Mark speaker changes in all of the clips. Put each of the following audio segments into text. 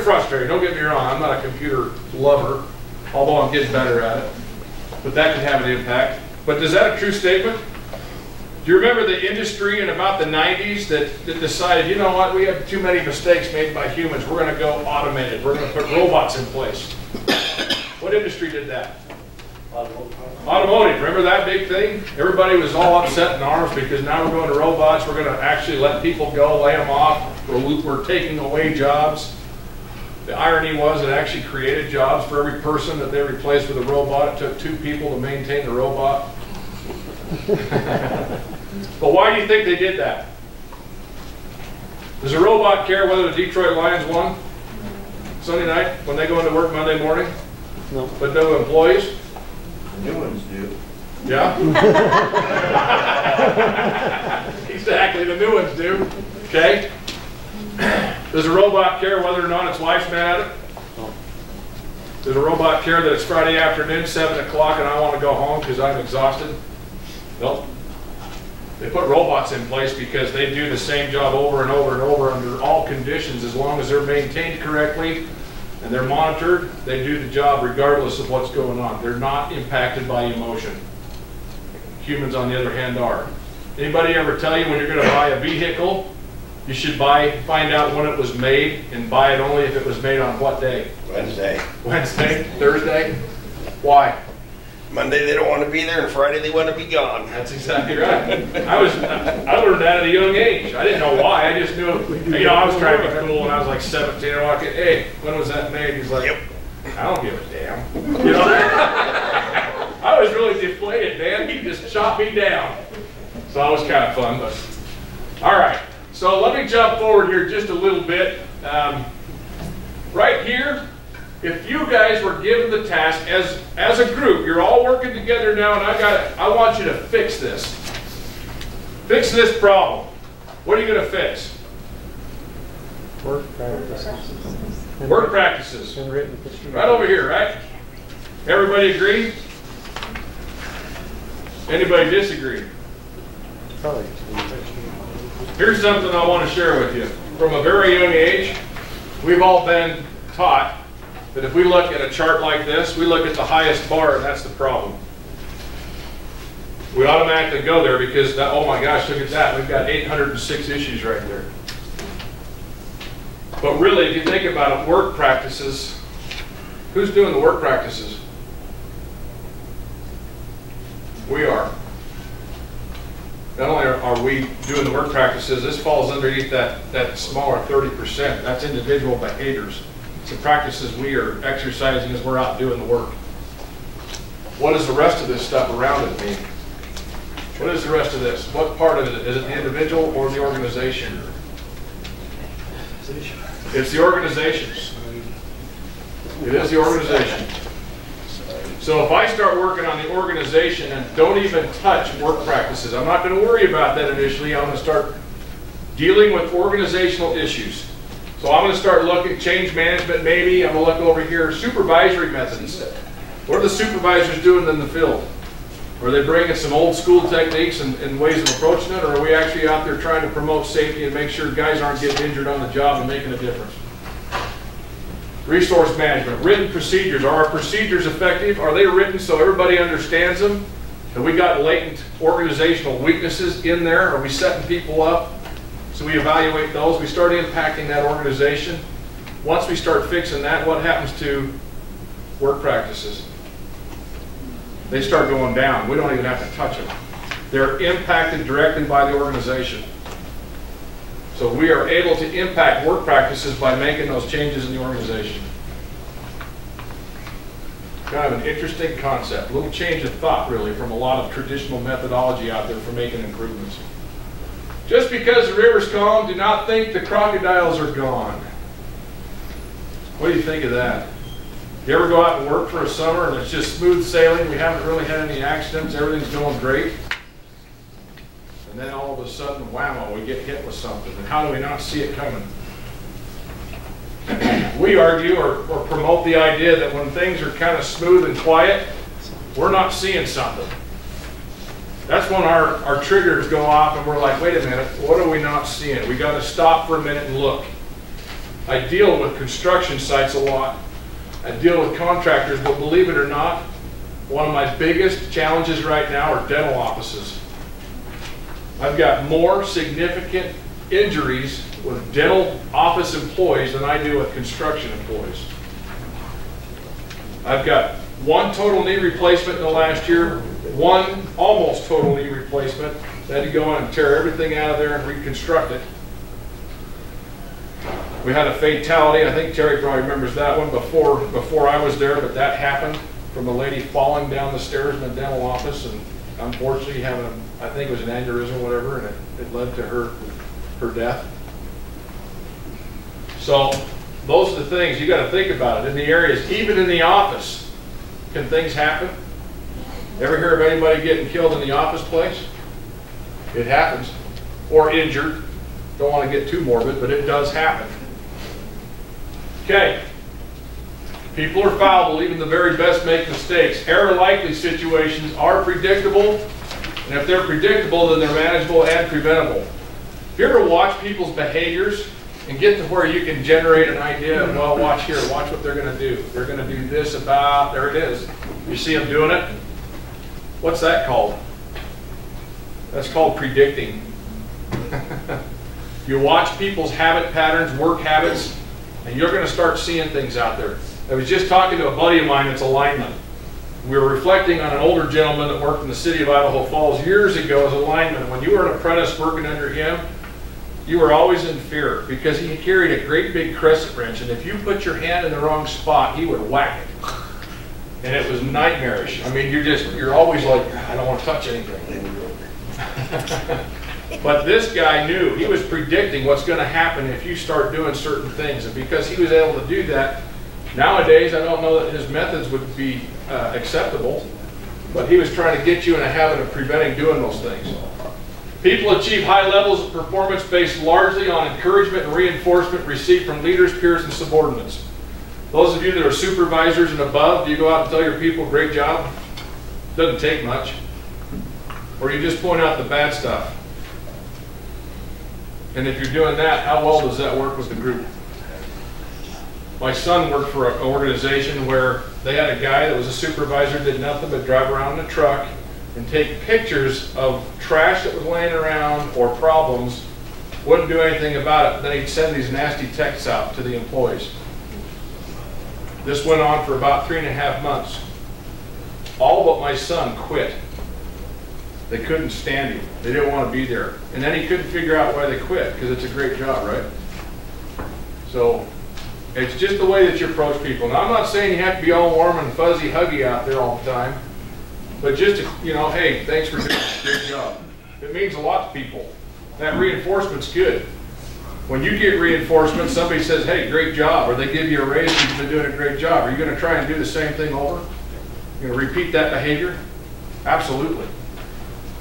Speaker 1: frustrating, don't get me wrong, I'm not a computer lover, although I'm getting better at it. But that can have an impact. But is that a true statement? Do you remember the industry in about the 90s that decided, you know what, we have too many mistakes made by humans, we're going to go automated, we're going to put robots in place. What industry did that? Automotive. Remember that big thing? Everybody was all upset in arms because now we're going to robots, we're going to actually let people go, lay them off, we're taking away jobs. The irony was it actually created jobs for every person that they replaced with a robot. It took 2 people to maintain the robot. But why do you think they did that? Does a robot care whether the Detroit Lions won Sunday night when they go into work Monday morning?
Speaker 2: No.
Speaker 1: But no employees?
Speaker 3: The new ones do.
Speaker 1: Yeah? Exactly, the new ones do. Okay? Does a robot care whether or not its wife's mad at it?
Speaker 2: No.
Speaker 1: Does a robot care that it's Friday afternoon, 7 o'clock, and I want to go home because I'm exhausted? Nope. They put robots in place because they do the same job over and over and over under all conditions. As long as they're maintained correctly and they're monitored, they do the job regardless of what's going on. They're not impacted by emotion. Humans, on the other hand, are. Anybody ever tell you when you're going to buy a vehicle, you should find out when it was made and buy it only if it was made on what day?
Speaker 3: Wednesday.
Speaker 1: Wednesday? Thursday? Why?
Speaker 3: Monday they don't want to be there, and Friday they want to be gone.
Speaker 1: That's exactly right. I learned that at a young age. I didn't know why. I just knew, you know, I was trying to be cool when I was like 17. I walked in, hey, when was that made? He's like,
Speaker 3: Yep.
Speaker 1: I don't give a damn. You know? I was really deflated, man. He just shot me down. So that was kind of fun. But all right. So let me jump forward here just a little bit. Right here, if you guys were given the task as a group, you're all working together now, and I want you to fix this. Fix this problem. What are you going to fix?
Speaker 2: Work practices.
Speaker 1: Work practices.
Speaker 2: And written procedure.
Speaker 1: Right over here, right? Everybody agree? Anybody disagree?
Speaker 2: Probably.
Speaker 1: Here's something I want to share with you. From a very young age, we've all been taught that if we look at a chart like this, we look at the highest bar, and that's the problem. We automatically go there because, oh my gosh, look at that. We've got 806 issues right there. But really, if you think about it, work practices, who's doing the work practices? We are. Not only are we doing the work practices, this falls underneath that smaller 30%. That's individual behaviors. It's the practices we are exercising as we're out doing the work. What does the rest of this stuff around it mean? What is the rest of this? What part of it? Is it the individual or the organization? It's the organization. It is the organization. So if I start working on the organization and don't even touch work practices, I'm not going to worry about that initially. I'm going to start dealing with organizational issues. So I'm going to start looking at change management maybe. I'm going to look over here, supervisory methods. What are the supervisors doing in the field? Are they bringing some old school techniques and ways of approaching it, or are we actually out there trying to promote safety and make sure guys aren't getting injured on the job and making a difference? Resource management, written procedures. Are our procedures effective? Are they written so everybody understands them? Have we got latent organizational weaknesses in there? Are we setting people up? So we evaluate those. We start impacting that organization. Once we start fixing that, what happens to work practices? They start going down. We don't even have to touch them. They're impacted directly by the organization. So we are able to impact work practices by making those changes in the organization. Kind of an interesting concept. A little change of thought, really, from a lot of traditional methodology out there for making improvements. Just because the river's calm, do not think the crocodiles are gone. What do you think of that? You ever go out and work for a summer and it's just smooth sailing, we haven't really had any accidents, everything's going great? And then all of a sudden, whammo, we get hit with something. And how do we not see it coming? We argue or promote the idea that when things are kind of smooth and quiet, we're not seeing something. That's when our triggers go off and we're like, wait a minute, what are we not seeing? We got to stop for a minute and look. I deal with construction sites a lot. I deal with contractors, but believe it or not, one of my biggest challenges right now are dental offices. I've got more significant injuries with dental office employees than I do with construction employees. I've got one total knee replacement in the last year, one almost total knee replacement. I had to go in and tear everything out of there and reconstruct it. We had a fatality, I think Terry probably remembers that one before I was there, but that happened from a lady falling down the stairs in the dental office and unfortunately having, I think it was an aneurysm or whatever, and it led to her death. So those are the things you got to think about it in the areas, even in the office. Can things happen? Ever hear of anybody getting killed in the office place? It happens. Or injured. Don't want to get too morbid, but it does happen. Okay. People are fallible, even the very best make mistakes. Error-likely situations are predictable, and if they're predictable, then they're manageable and preventable. If you ever watch people's behaviors and get to where you can generate an idea of, well, watch here, watch what they're going to do. They're going to do this about, there it is. You see them doing it? What's that called? That's called predicting. You watch people's habit patterns, work habits, and you're going to start seeing things out there. I was just talking to a buddy of mine that's a lineman. We were reflecting on an older gentleman that worked in the city of Idaho Falls years ago as a lineman. When you were an apprentice working under him, you were always in fear because he carried a great big crescent wrench, and if you put your hand in the wrong spot, he would whack it. And it was nightmarish. I mean, you're always like, I don't want to touch anything. But this guy knew, he was predicting what's going to happen if you start doing certain things. And because he was able to do that, nowadays I don't know that his methods would be acceptable, but he was trying to get you in a habit of preventing doing those things. People achieve high levels of performance based largely on encouragement and reinforcement received from leaders, peers, and subordinates. Those of you that are supervisors and above, do you go out and tell your people, great job? Doesn't take much. Or you just point out the bad stuff. And if you're doing that, how well does that work with the group? My son worked for an organization where they had a guy that was a supervisor, did nothing but drive around in a truck and take pictures of trash that was laying around or problems, wouldn't do anything about it. Then he'd send these nasty texts out to the employees. This went on for about 3.5 months. All but my son quit. They couldn't stand him. They didn't want to be there. And then he couldn't figure out why they quit, because it's a great job, right? So it's just the way that you approach people. Now, I'm not saying you have to be all warm and fuzzy, huggy out there all the time, but just, you know, hey, thanks for doing a great job. It means a lot to people. That reinforcement's good. When you get reinforcement, somebody says, hey, great job, or they give you a raise and you've been doing a great job. Are you going to try and do the same thing over? You're going to repeat that behavior? Absolutely.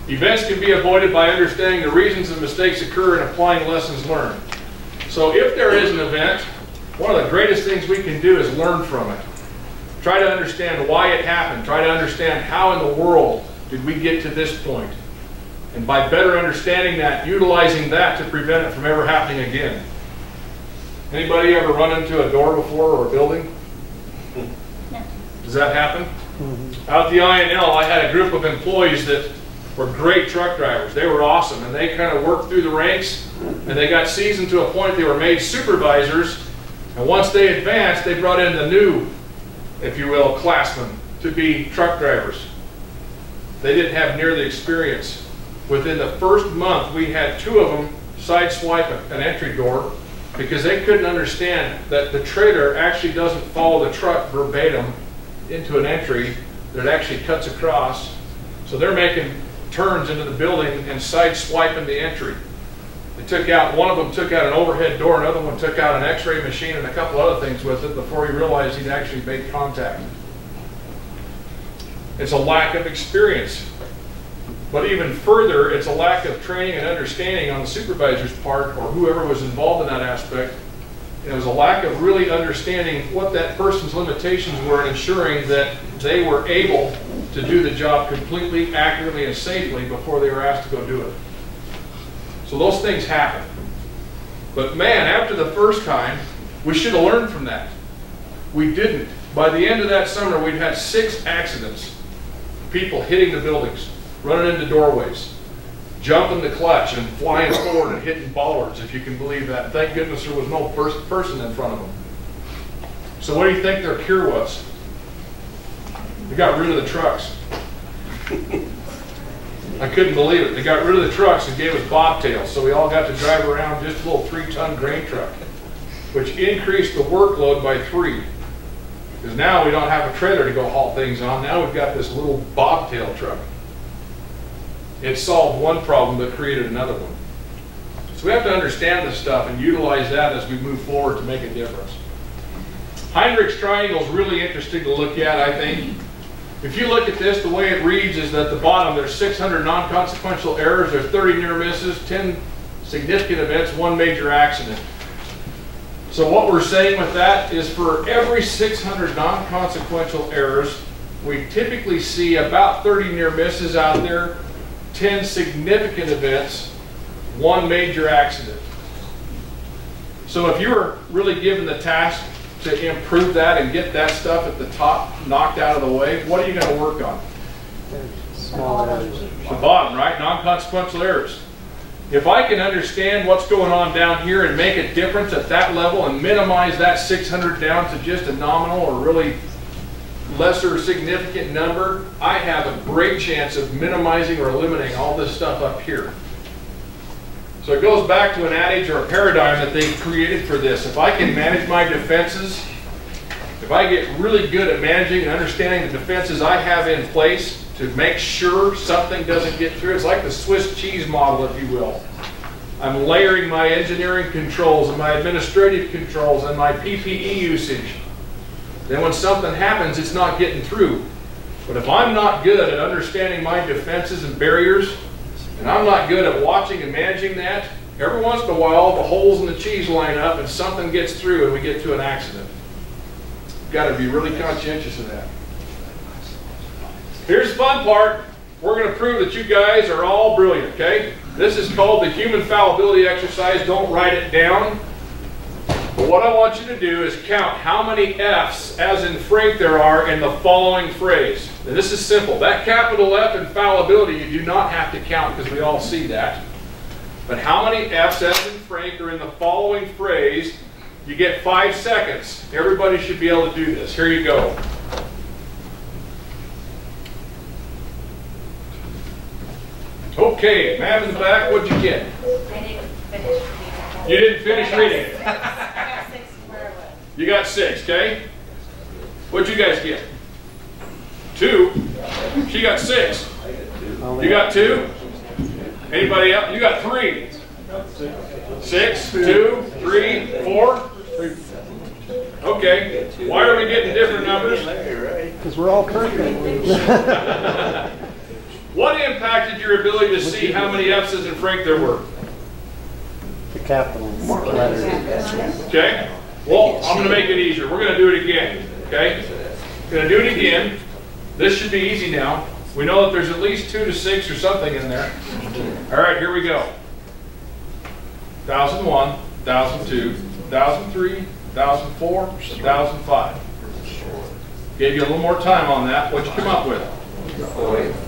Speaker 1: Events can be avoided by understanding the reasons that mistakes occur and applying lessons learned. So if there is an event, one of the greatest things we can do is learn from it. Try to understand why it happened. Try to understand how in the world did we get to this point. And by better understanding that, utilizing that to prevent it from ever happening again. Anybody ever run into a door before or a building?
Speaker 4: No.
Speaker 1: Does that happen? Mm-hmm. Out at the INL, I had a group of employees that were great truck drivers. They were awesome, and they kind of worked through the ranks, and they got seasoned to a point they were made supervisors, and once they advanced, they brought in the new, if you will, classmen to be truck drivers. They didn't have near the experience. Within the first month, we had 2 of them sideswipe an entry door because they couldn't understand that the trailer actually doesn't follow the truck verbatim into an entry, that it actually cuts across. So they're making turns into the building and sideswiping the entry. They took out, one of them took out an overhead door, another one took out an x-ray machine and a couple other things with it before he realized he'd actually made contact. It's a lack of experience. But even further, it's a lack of training and understanding on the supervisor's part or whoever was involved in that aspect. It was a lack of really understanding what that person's limitations were and ensuring that they were able to do the job completely, accurately, and safely before they were asked to go do it. So those things happen. But man, after the first time, We should have learned from that. We didn't. By the end of that summer, we'd had 6 accidents. People hitting the buildings, running into doorways, jumping the clutch and flying forward and hitting bollards, if you can believe that. Thank goodness there was no first person in front of them. So what do you think their cure was? They got rid of the trucks. I couldn't believe it. They got rid of the trucks and gave us bobtails, so we all got to drive around just a little 3-ton grain truck, which increased the workload by 3. Because now we don't have a trailer to go haul things on. Now we've got this little bobtail truck. It solved one problem but created another one. So we have to understand this stuff and utilize that as we move forward to make a difference. Heinrich's triangle is really interesting to look at, I think. If you look at this, the way it reads is that at the bottom there's 600 non-consequential errors, there's 30 near misses, 10 significant events, 1 major accident. So what we're saying with that is for every 600 non-consequential errors, we typically see about 30 near misses out there, 10 significant events, 1 major accident. So if you were really given the task to improve that and get that stuff at the top knocked out of the way, what are you going to work on?
Speaker 2: Small errors.
Speaker 1: The bottom, right? Non-consequential errors. If I can understand what's going on down here and make a difference at that level and minimize that 600 down to just a nominal or really lesser significant number, I have a great chance of minimizing or eliminating all this stuff up here. So it goes back to an adage or a paradigm that they've created for this. If I can manage my defenses, if I get really good at managing and understanding the defenses I have in place to make sure something doesn't get through, it's like the Swiss cheese model, if you will. I'm layering my engineering controls and my administrative controls and my PPE usage. Then when something happens, it's not getting through. But if I'm not good at understanding my defenses and barriers, and I'm not good at watching and managing that, every once in a while the holes in the cheese line up and something gets through and we get to an accident. You've got to be really conscientious of that. Here's the fun part. We're going to prove that you guys are all brilliant, okay? This is called the human fallibility exercise. Don't write it down. But what I want you to do is count how many F's, as in Frank, there are in the following phrase. And this is simple. That capital F in fallibility you do not have to count because we all see that. But how many F's, as in Frank, are in the following phrase? You get 5 seconds. Everybody should be able to do this. Here you go. Okay, ma'am in the back, what'd you get?
Speaker 4: I didn't finish reading.
Speaker 1: You didn't finish reading it.
Speaker 4: I got 6 where I was.
Speaker 1: You got 6, okay? What'd you guys get? 2. She got 6. You got 2? Anybody else? You got 3. 6, 2, 3, 4. Okay. Why are we getting different numbers?
Speaker 2: Because we're all perfect.
Speaker 1: What impacted your ability to see how many F's in Frank there were?
Speaker 2: The capital letters.
Speaker 1: Okay? Well, I'm going to make it easier. We're going to do it again. Okay? We're going to do it again. This should be easy now. We know that there's at least 2 to 6 or something in there. All right, here we go. 1001, 1002, 1003, 1004, 1005. Gave you a little more time on that. What'd you come up with?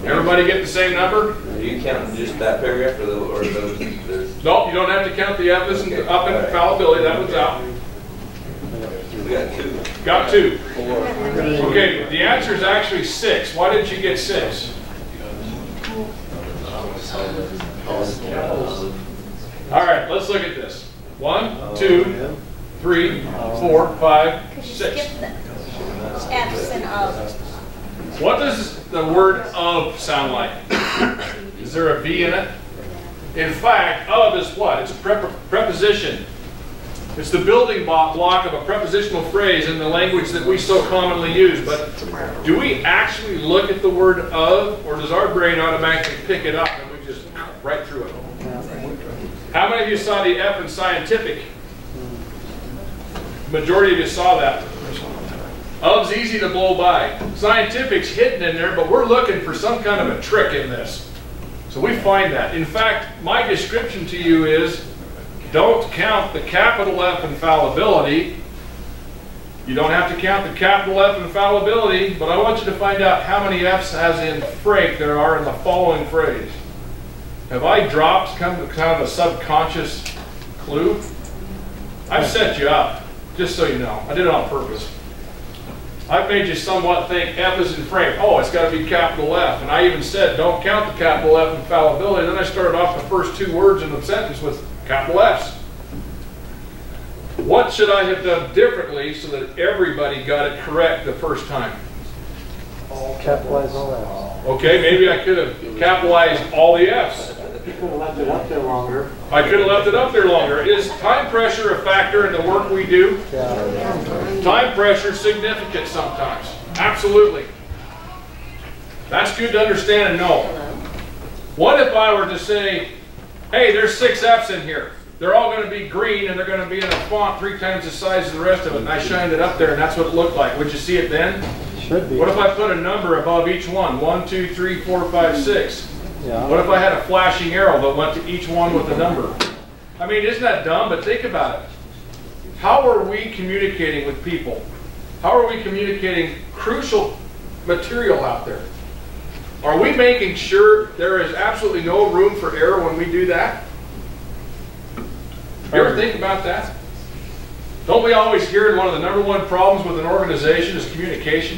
Speaker 1: Everybody get the same number?
Speaker 5: Do you count just that paragraph or those?
Speaker 1: Nope, you don't have to count the F's and up in fallibility. That one's out.
Speaker 5: We got 2.
Speaker 1: Got 2.
Speaker 5: 4.
Speaker 1: Okay, the answer is actually 6. Why didn't you get 6? All right, let's look at this. 1, 2, 3, 4, 5,
Speaker 4: Could you
Speaker 1: 6.
Speaker 4: skip the F's and O's?
Speaker 1: What does the word of sound like? Is there a V in it? In fact, of is what? It's a preposition. It's the building block of a prepositional phrase in the language that we so commonly use. But do we actually look at the word of, or does our brain automatically pick it up and we just right through it? How many of you saw the F in scientific? Majority of you saw that. Of's easy to blow by. Scientific's hidden in there, but we're looking for some kind of a trick in this. So we find that. In fact, my description to you is don't count the capital F in fallibility, You don't have to count the capital F infallibility, but I want you to find out how many F's as in Frank there are in the following phrase. Have I dropped kind of a subconscious clue? I've set you up, just so you know. I did it on purpose. I've made you somewhat think F is in Frank. Oh, it's got to be capital F. And I even said, don't count the capital F infallibility. Then I started off the first two words in the sentence with capital F's. What should I have done differently so that everybody got it correct the first time?
Speaker 2: Capitalize all that.
Speaker 1: Okay, maybe I could have capitalized all the F's.
Speaker 6: You could have left it up there longer.
Speaker 1: I could have left it up there longer. Is time pressure a factor in the work we do?
Speaker 2: Yeah.
Speaker 1: Time pressure is significant sometimes. Absolutely. That's good to understand and know. What if I were to say, hey, there's 6 F's in here. They're all going to be green and they're going to be in a font 3 times the size of the rest of it. And I shined it up there and that's what it looked like. Would you see it then?
Speaker 2: Should be.
Speaker 1: What if I put a number above each one? 1, 2, 3, 4, 5, 6.
Speaker 2: Yeah.
Speaker 1: What if I had a flashing arrow that went to each one with a number? I mean, isn't that dumb? But think about it. How are we communicating with people? How are we communicating crucial material out there? Are we making sure there is absolutely no room for error when we do that? You ever think about that? Don't we always hear one of the #1 problems with an organization is communication?